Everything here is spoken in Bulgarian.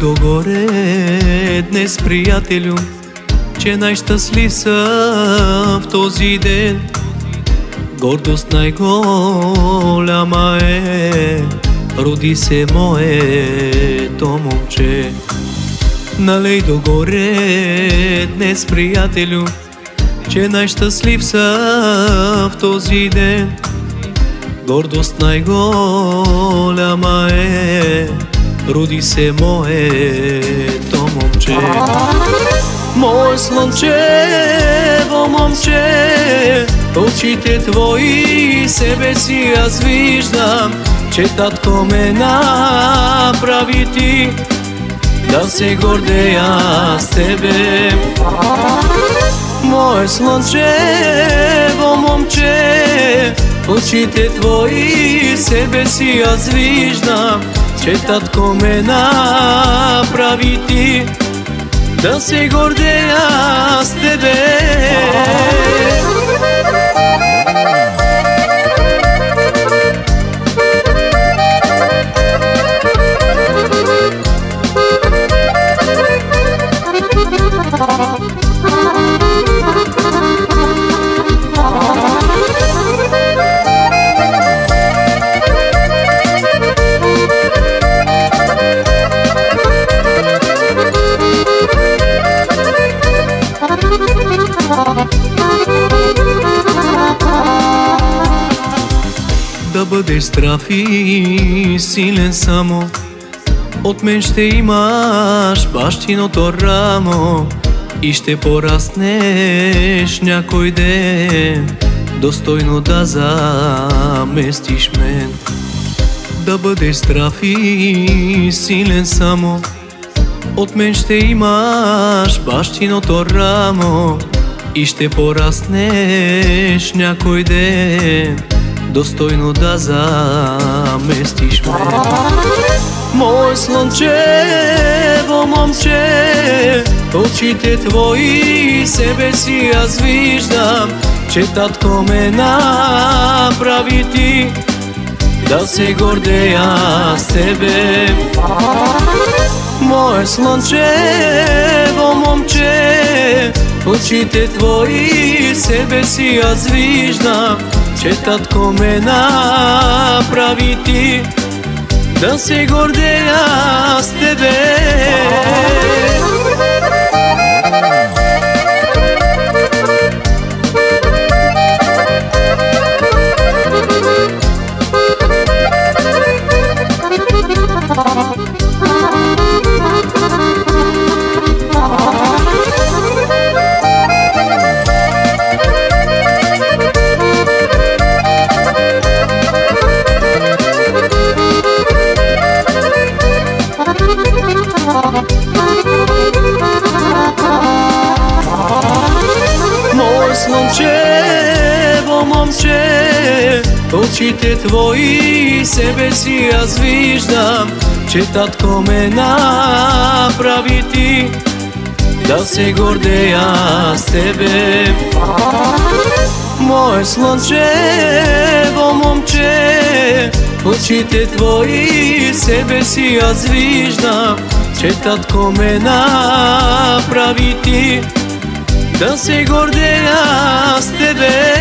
догоре днес, приятелю, че най-щастлив съм в този ден. Гордост най-голяма е, роди се моето момче. Налей догоре днес, приятелю, че най-щастлив съм в този ден. Гордост най-голяма е, роди се моето момче. Мое слънчево момче, в очите твои себе си аз виждам, че татко ме направи ти, да се гордея с тебе. Мое слънчево момче, в очите твои себе си аз виждам, че татко ме направи ти, да се гордея с тебе. Да бъдеш здрав и силен само, от мен ще имаш бащиното рамо и ще пораснеш някой ден, достойно да заместиш мен. Да бъдеш здрав и силен само, от мен ще имаш бащиното рамо и ще пораснеш някой ден, достойно да заместиш мен. Мое слънчево момче, в очите твои себе си аз виждам, че татко ме направи ти, да се гордея с тебе. Мое слънчево момче, в очите твои себе си аз виждам, че татко ме направи ти, да се гордея с тебе. Мое слънчево момче, в очите твои себе си аз виждам, че татко ме направи ти, да се гордея с тебе. Мое слънчево момче, в очите твои себе си аз виждам, че татко ме направи ти, да се гордея с тебе.